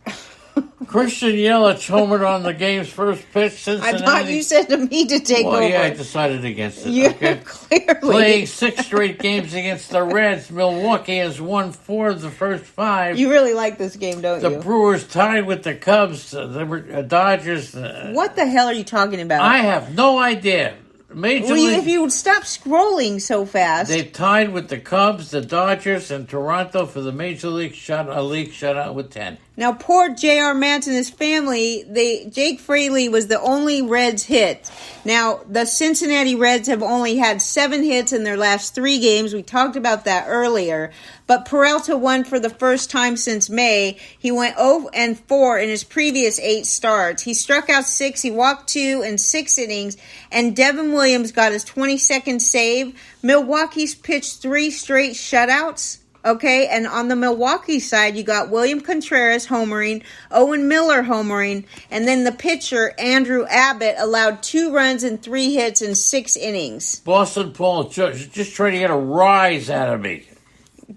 Christian Yelich homered on the game's first pitch. Cincinnati. I thought you said to me to take over. Yeah, I decided against it. Yeah, okay? clearly. Playing 6 straight games against the Reds, Milwaukee has won 4 of the first 5. You really like this game, don't you? The Brewers tied with the Cubs. The Dodgers. What the hell are you talking about? I have no idea. If you would stop scrolling so fast. They've tied with the Cubs, the Dodgers, and Toronto for the Major League shutout with 10. Now, poor J.R. Matz and his family, Jake Fraley was the only Reds hit. Now, the Cincinnati Reds have only had 7 hits in their last 3 games. We talked about that earlier. But Peralta won for the first time since May. He went 0-4 in his previous 8 starts. He struck out 6. He walked 2 in 6 innings. And Devin Williams got his 22nd save. Milwaukee's pitched 3 straight shutouts. Okay, and on the Milwaukee side, you got William Contreras homering, Owen Miller homering, and then the pitcher, Andrew Abbott, allowed 2 runs and 3 hits in 6 innings. Boston Paul just trying to get a rise out of me.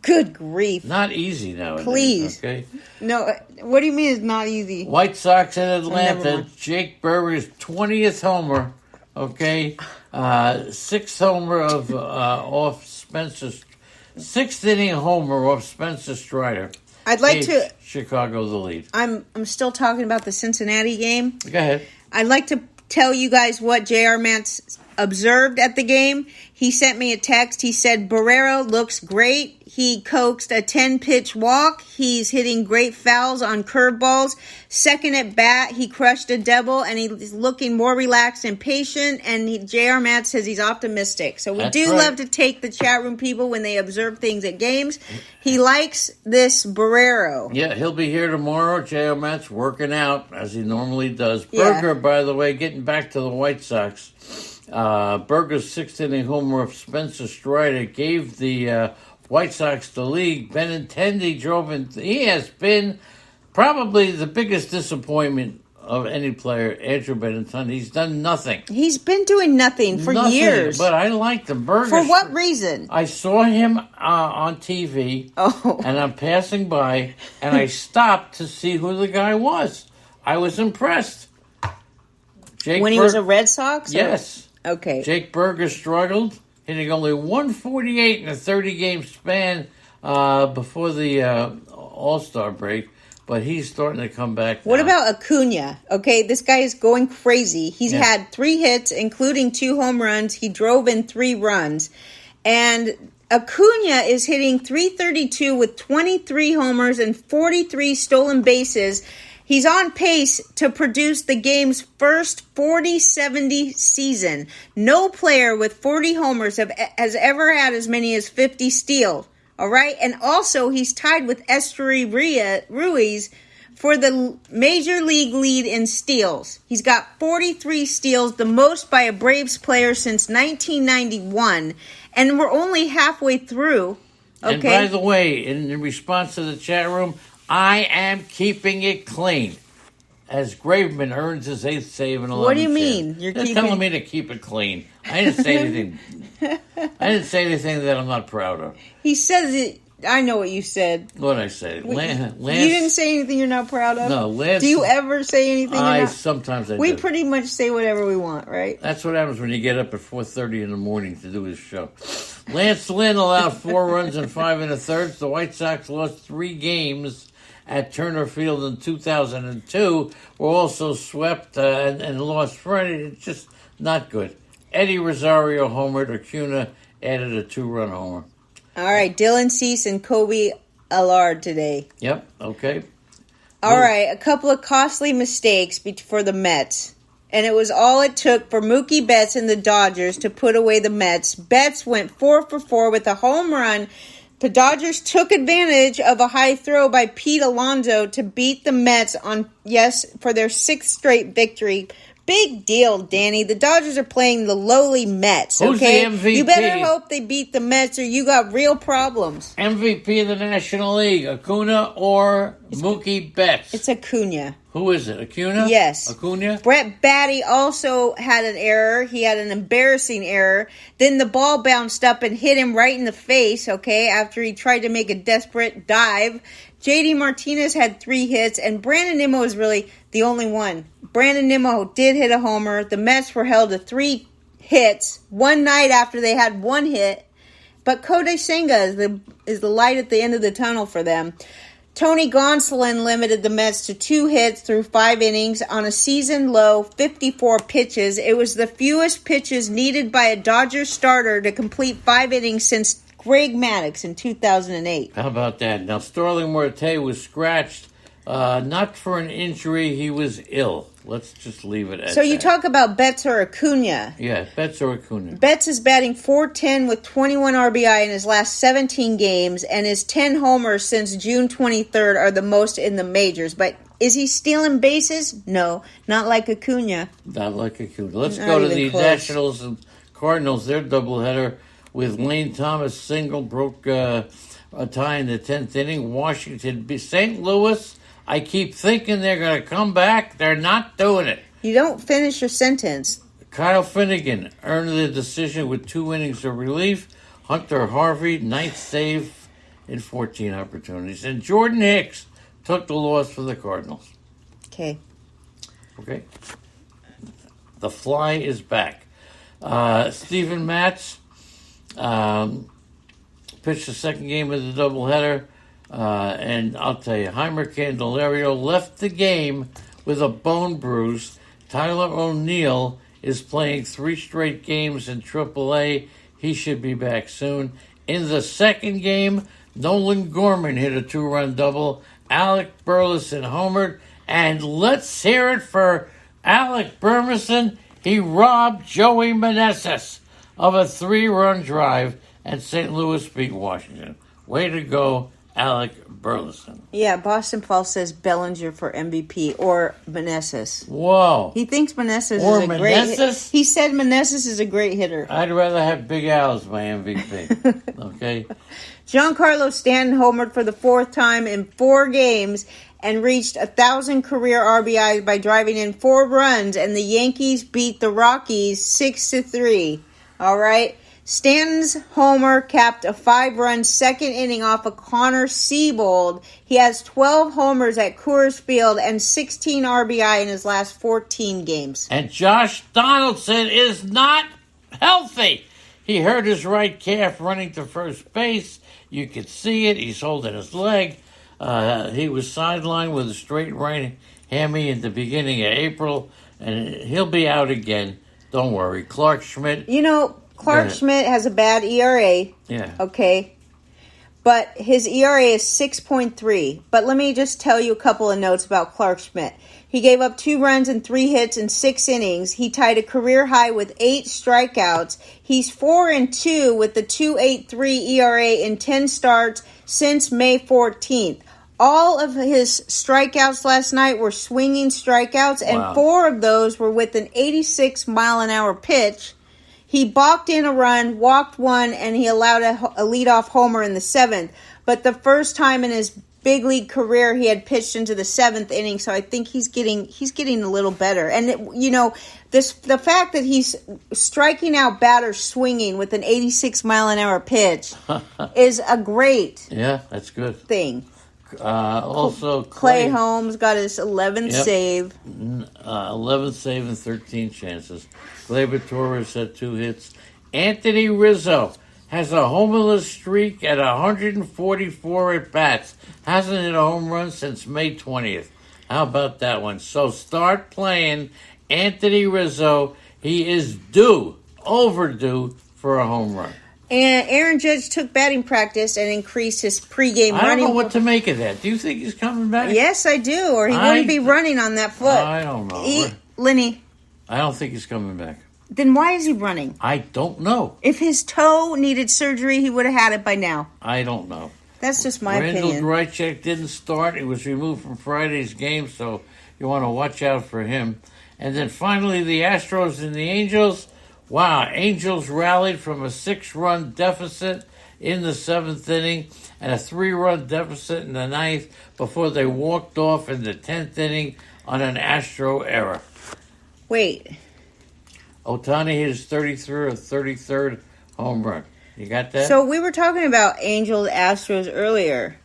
Good grief. Not easy nowadays. Please. Okay. No, what do you mean it's not easy? White Sox in Atlanta, Jake Brewer's 20th homer, okay? 6th homer of off Spencer's 6th inning homer off Spencer Strider. I'd like to Chicago the lead. I'm still talking about the Cincinnati game. Go ahead. I'd like to tell you guys what J.R. Matz observed at the game. He sent me a text. He said Barrero looks great. He coaxed a 10-pitch walk. He's hitting great fouls on curveballs. Second at bat, he crushed a double, and he's looking more relaxed and patient. And J.R. Matt says he's optimistic. So we love to take the chat room people when they observe things at games. He likes this Barrero. Yeah, he'll be here tomorrow. J.R. Matt's working out, as he normally does. Berger, by the way, getting back to the White Sox. Berger's sixth-inning homer of Spencer Strider gave the White Sox the lead. Benintendi drove in. He has been probably the biggest disappointment of any player, Andrew Benintendi. He's done nothing. He's been doing nothing for years. But I like the Berger. For what reason? I saw him on TV, and I'm passing by, and I stopped to see who the guy was. I was impressed. When he was a Red Sox? Yes. Okay. Jake Berger struggled, hitting only 148 in a 30-game span before the All-Star break. But he's starting to come back now. What about Acuna? Okay, this guy is going crazy. He's had 3 hits, including 2 home runs. He drove in 3 runs. And Acuna is hitting .332 with 23 homers and 43 stolen bases. He's on pace to produce the game's first 40-70 season. No player with 40 homers has ever had as many as 50 steals. All right, and also he's tied with Esteury Ruiz for the Major League lead in steals. He's got 43 steals, the most by a Braves player since 1991, and we're only halfway through. Okay. And by the way, in response to the chat room, I am keeping it clean. As Graveman earns his 8th save in 11. What do you mean? You're telling me to keep it clean. I didn't say anything. I didn't say anything that I'm not proud of. He says it. I know what you said. What did I say? You didn't say anything you're not proud of? No, Lance. Do you ever say anything Sometimes I do. We pretty much say whatever we want, right? That's what happens when you get up at 4:30 in the morning to do his show. Lance Lynn allowed 4 runs and 5 1/3. The White Sox lost 3 games at Turner Field in 2002, were also swept and lost Friday. It's just not good. Eddie Rosario homered. Acuna added a 2-run homer. All right, Dylan Cease and Kobe Allard today. Yep, okay. All right, a couple of costly mistakes for the Mets. And it was all it took for Mookie Betts and the Dodgers to put away the Mets. Betts went 4 for 4 with a home run. The Dodgers took advantage of a high throw by Pete Alonso to beat the Mets for their 6th straight victory. Big deal, Danny. The Dodgers are playing the lowly Mets, okay? Who's the MVP? You better hope they beat the Mets or you got real problems. MVP of the National League, Acuna or Mookie Betts? It's Acuna. Who is it, Acuna? Yes. Acuna? Brett Batty also had an error. He had an embarrassing error. Then the ball bounced up and hit him right in the face, okay, after he tried to make a desperate dive. JD Martinez had 3 hits, and Brandon Nimmo is really the only one. Brandon Nimmo did hit a homer. The Mets were held to 3 hits one night after they had 1 hit. But Kodai Senga is the light at the end of the tunnel for them. Tony Gonsolin limited the Mets to 2 hits through 5 innings on a season-low 54 pitches. It was the fewest pitches needed by a Dodgers starter to complete 5 innings since Greg Maddux in 2008. How about that? Now, Starling Marte was scratched, not for an injury. He was ill. Let's just leave it at that. So you talk about Betts or Acuna. Yeah, Betts or Acuna. Betts is batting .410 with 21 RBI in his last 17 games, and his 10 homers since June 23rd are the most in the majors. But is he stealing bases? No, not like Acuna. Not like Acuna. Let's go to the Nationals and Cardinals. Their doubleheader with Lane Thomas single broke a tie in the 10th inning. Washington, St. Louis. I keep thinking they're going to come back. They're not doing it. You don't finish your sentence. Kyle Finnegan earned the decision with 2 innings of relief. Hunter Harvey, 9th save in 14 opportunities. And Jordan Hicks took the loss for the Cardinals. Okay. The fly is back. Steven Matz pitched the second game of the doubleheader. And I'll tell you, Heimer Candelario left the game with a bone bruise. Tyler O'Neill is playing 3 straight games in AAA. He should be back soon. In the second game, Nolan Gorman hit a 2-run double. Alec Burleson homered. And let's hear it for Alec Burleson. He robbed Joey Meneses of a 3-run drive, and St. Louis beat Washington. Way to go, Alec Burleson. Yeah, Boston Paul says Bellinger for MVP or Meneses. Whoa. He thinks Meneses Or is a great Meneses? He said Meneses is a great hitter. I'd rather have Big Al as my MVP. Okay? Giancarlo Stanton homered for the fourth time in 4 games and reached 1,000 career RBIs by driving in 4 runs, and the Yankees beat the Rockies 6-3. All right? Stanton's homer capped a 5-run second inning off of Connor Siebold. He has 12 homers at Coors Field and 16 RBI in his last 14 games. And Josh Donaldson is not healthy. He hurt his right calf running to first base. You could see it. He's holding his leg. He was sidelined with a straight right hammy in the beginning of April, and he'll be out again. Don't worry. Clark Schmidt. You know, Clark Schmidt has a bad ERA. Yeah. Okay. But his ERA is 6.3. But let me just tell you a couple of notes about Clark Schmidt. He gave up 2 runs and 3 hits in 6 innings. He tied a career high with 8 strikeouts. He's 4-2 with the 2.83 ERA in 10 starts since May 14th. All of his strikeouts last night were swinging strikeouts, and 4 of those were with an 86-mile-an-hour pitch. He balked in a run, walked 1, and he allowed a leadoff homer in the 7th. But the first time in his big league career, he had pitched into the 7th inning, so I think he's getting a little better. And the fact that he's striking out batters swinging with an 86-mile-an-hour pitch is a great that's good thing. Also, Clay Holmes got his 11th save. 11th save and 13 chances. Gleyber Torres had 2 hits. Anthony Rizzo has a homerless streak at 144 at-bats. Hasn't hit a home run since May 20th. How about that one? So start playing Anthony Rizzo. He is overdue for a home run. And Aaron Judge took batting practice and increased his pregame running. I don't know what to make of that. Do you think he's coming back? Yes, I do, or he wouldn't be running on that foot. I don't know. Lenny. I don't think he's coming back. Then why is he running? I don't know. If his toe needed surgery, he would have had it by now. I don't know. That's just my opinion. Randall Grichuk didn't start. He was removed from Friday's game, so you want to watch out for him. And then finally, the Astros and the Angels. Wow, Angels rallied from a 6-run deficit in the 7th inning and a 3-run deficit in the 9th before they walked off in the 10th inning on an Astro error. Wait. Ohtani hit his 33rd home run. You got that? So we were talking about Angels Astros earlier.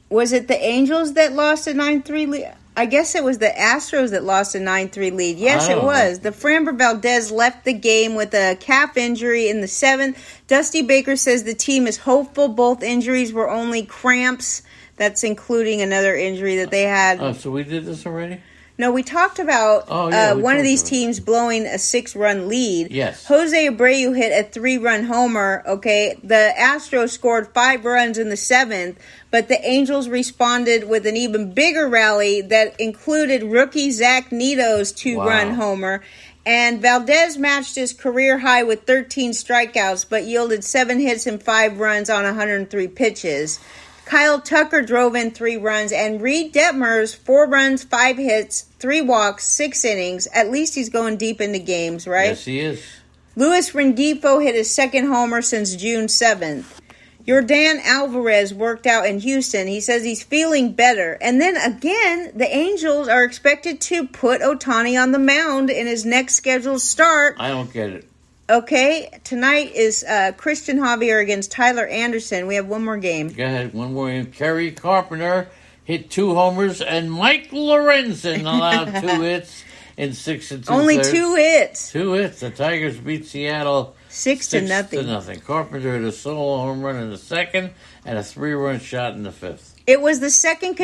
Was it the Angels that lost a 9-3 lead? I guess it was the Astros that lost a 9-3 lead. Yes, it was. The Framber Valdez left the game with a calf injury in the 7th. Dusty Baker says the team is hopeful both injuries were only cramps. That's including another injury that they had. Oh, so we did this already? No, we talked about one of these about teams blowing a 6-run lead. Yes. Jose Abreu hit a 3-run homer, okay? The Astros scored 5 runs in the 7th, but the Angels responded with an even bigger rally that included rookie Zach Neto's 2-run homer. And Valdez matched his career high with 13 strikeouts, but yielded 7 hits and 5 runs on 103 pitches. Kyle Tucker drove in 3 runs, and Reed Detmers, 4 runs, 5 hits, 3 walks, 6 innings. At least he's going deep into games, right? Yes, he is. Luis Rengifo hit his 2nd homer since June 7th. Yordan Alvarez worked out in Houston. He says he's feeling better. And then again, the Angels are expected to put Ohtani on the mound in his next scheduled start. I don't get it. Okay, tonight is Christian Javier against Tyler Anderson. We have one more game. Go ahead, one more game. Kerry Carpenter hit 2 homers, and Mike Lorenzen allowed 2 hits in 6 2/3. Only 2 hits. 2 hits. The Tigers beat Seattle 6-0. Carpenter hit a solo home run in the 2nd and a 3-run shot in the 5th. It was the second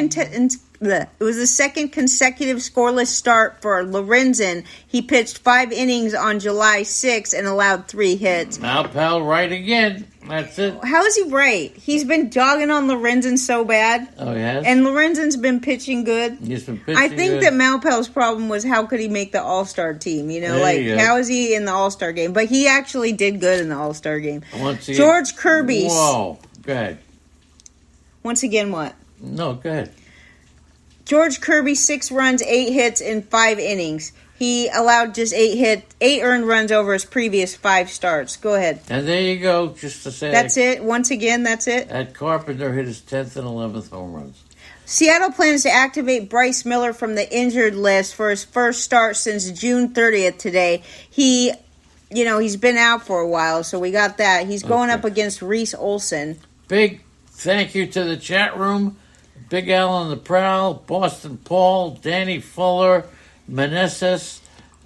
consecutive scoreless start for Lorenzen. He pitched 5 innings on July 6th and allowed 3 hits. Now, pal, right again. That's it. How is he right? He's been dogging on Lorenzen so bad. Oh, yes? And Lorenzen's been pitching good. He's been pitching I think good. that Malpel's problem was how could he make the All-Star team? How is he in the All-Star game? But he actually did good in the All-Star game. Once again. George Kirby. Whoa. Go ahead. Once again, what? No, go ahead. George Kirby, 6 runs, 8 hits in 5 innings. He allowed just 8 earned runs over his previous 5 starts. Go ahead. And there you go, just to say That's it. Once again, that's it. that Carpenter hit his 10th and 11th home runs. Seattle plans to activate Bryce Miller from the injured list for his first start since June 30th today. He's been out for a while, so we got that. He's going up against Reese Olson. Big thank you to the chat room. Big Al on the Prowl, Boston Paul, Danny Fuller, Meneses,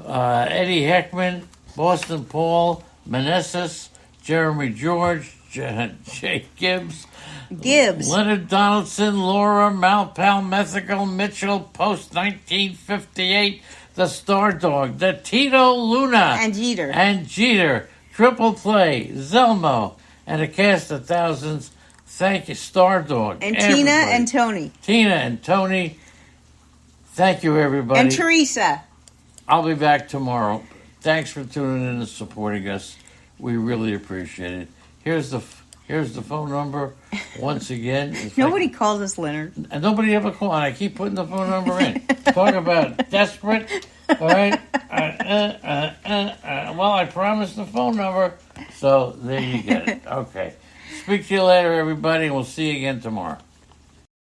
Eddie Heckman, Boston Paul, Meneses, Jeremy George, Jay Gibbs, Leonard Donaldson, Laura, Malpal, Methical, Mitchell, Post 1958, the Star Dog, the Tito Luna, And Jeter, Triple Play, Zelmo, and a cast of thousands. Thank you, Star Dog. And everybody. Tina and Tony. Tina and Tony. Thank you, everybody. And Teresa. I'll be back tomorrow. Thanks for tuning in and supporting us. We really appreciate it. Here's the phone number once again. Nobody calls us Leonard. And nobody ever called. I keep putting the phone number in. Talk about desperate. All right. Well, I promised the phone number, so there you get it. Okay. Speak to you later, everybody, and we'll see you again tomorrow.